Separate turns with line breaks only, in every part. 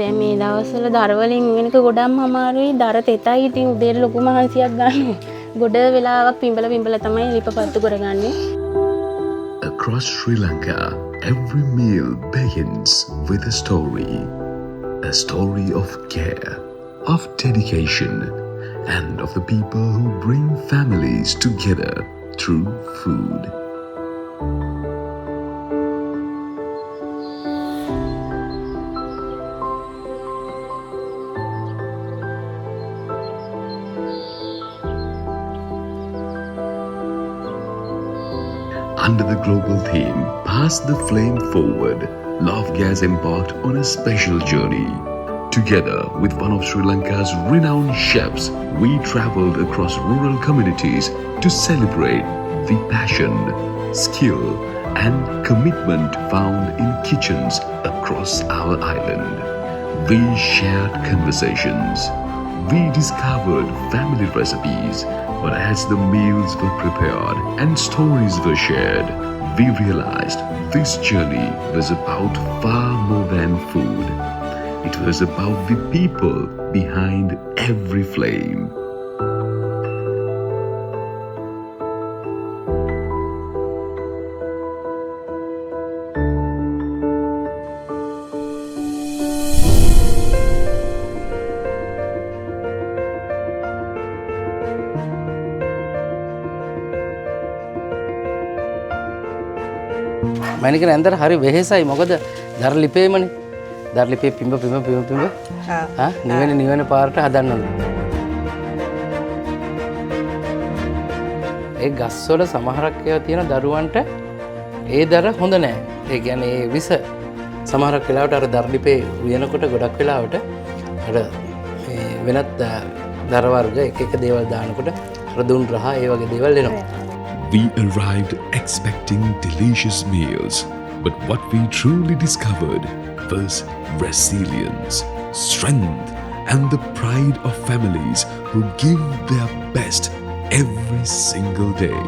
දැන් මේ දවස්වල දරවලින් වෙනක ගොඩක්ම අමාරුයි. දර තෙතයි ඉතින් උදේට ලොකු මහන්සියක් ගන්න. ගොඩ වෙලාවක් පිඹල තමයි ලිපපත්තු කරගන්නේ.
Across Sri Lanka, every meal begins with a story. A story of care, of dedication, and of the people who bring families together through food. Under the global theme, Pass the Flame Forward, Love Gas embarked on a special journey. Together with one of Sri Lanka's renowned chefs, we travelled across rural communities to celebrate the passion, skill and commitment found in kitchens across our island. We shared conversations. We discovered family recipes, but as the meals were prepared and stories were shared, we realized this journey was about far more than food. It was about the people behind every flame.
මයිනික නැන්දර හරි වෙහෙසයි මොකද දර ලිපේමනේ දර ලිපේ පිඹ නිවෙන පාරට හදන්න ඕනේ. ඒ ගස්වල සමහරක් ඒවා තියෙන දරුවන්ට ඒ දර හොඳ නැහැ. ඒ කියන්නේ ඒ විස සමහරක් වෙලාවට අර දර ලිපේ උයනකොට ගොඩක් වෙලාවට අර වෙනත් දර වර්ග එක දේවල් දානකොට අර දුන් රහ ඒ වගේ දේවල් එනවා.
We arrived expecting delicious meals, but what we truly discovered was resilience, strength, and the pride of families who give their best every single day.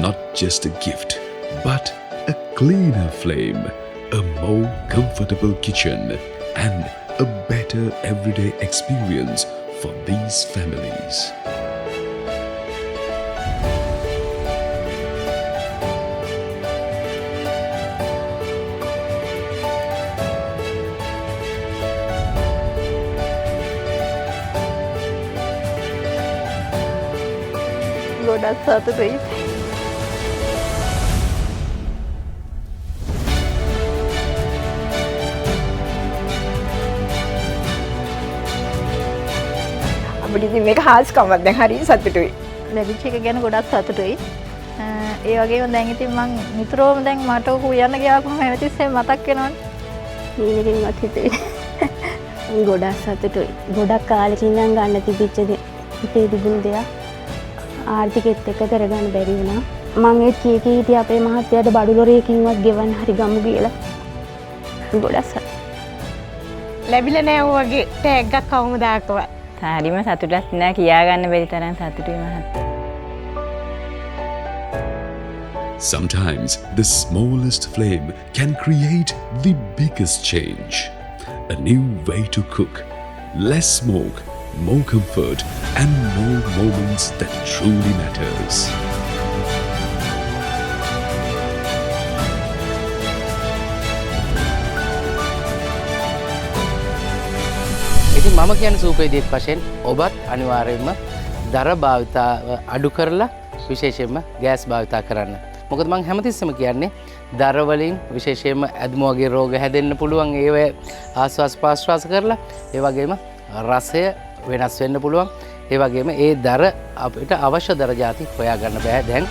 Not just a gift, but a cleaner flame, a more comfortable kitchen, and a better everyday experience for these families.
ගොඩක් සතුටුයි.
අපිට ඉතින් මේක හාස්කමක් දැන් හරි සතුටුයි.
ලැබිච්ච එක ගැන ගොඩක් සතුටුයි. ඒ වගේම දැන් ඉතින් මං නිතරම දැන් මට උයන්න ගියාම හැමතිස්සෙම මතක් වෙනවනේ. මේකෙන්වත් හිතේ. ගොඩක් සතුටුයි. ගොඩක් කාලෙකින් ඉඳන් ගන්න තිබිච්ච හිතේ තිබුණු දෙයක් ආර්ථිකෙත් එක්ක කරගන්න බැරි වුණා. මං ඒ කීකී හිටිය අපේ මහත්තයාට බඩු ලොරියකින්වත් ගෙවන්න හරි ගමු කියලා. ගොඩක් සතුටුයි.
ලැබිලා නැහැ වගේ ටැග් එකක් කවමදාකවත්.
හරිම සතුටක් නෑ කියා ගන්න බැරි තරම් සතුටුයි මහත්තයා.
Sometimes the smallest flame can create the biggest change. A new way to cook, less smoke, more comfort, and more moments that truly matters.
ඉතින් මම කියන්නේ සූපේදියෙක් වශයෙන් ඔබත් අනිවාර්යයෙන්ම දර භාවිතාව අඩු කරලා විශේෂයෙන්ම ගෑස් භාවිතා කරන්න. මොකද මම හැමතිස්සෙම කියන්නේ දර වලින් විශේෂයෙන්ම ඇදුම වගේ රෝග හැදෙන්න පුළුවන් ඒව ආස්වාස් ප්‍රාශ්වාස කරලා ඒ වගේම රසය වෙනස් වෙන්න පුළුවන්. ඒ වගේම ඒ දර අපිට අවශ්‍ය දර જાති හොයාගන්න බෑ දැන්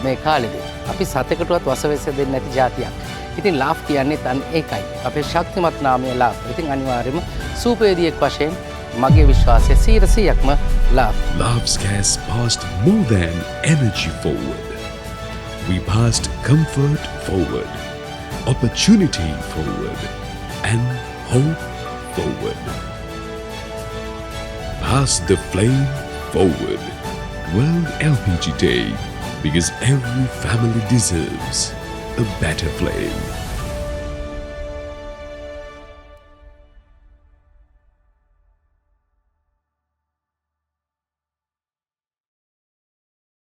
මේ කාලෙදී. අපි සතෙකුටවත් වසවෙස දෙන්නේ නැති જાතියක්. ඉතින් ලාෆ් කියන්නේ තන් ඒකයි. අපේ ශක්තිමත් නාමය ලාෆ්. ඉතින් අනිවාර්යයෙන්ම සූපේදියෙක් වශයෙන් මගේ විශ්වාසය 100%ක්ම laugh.
Love's gas passed more than energy forward. We passed comfort forward, opportunity forward, and hope forward. Pass the flame forward. World LPG Day, because every family deserves a better flame.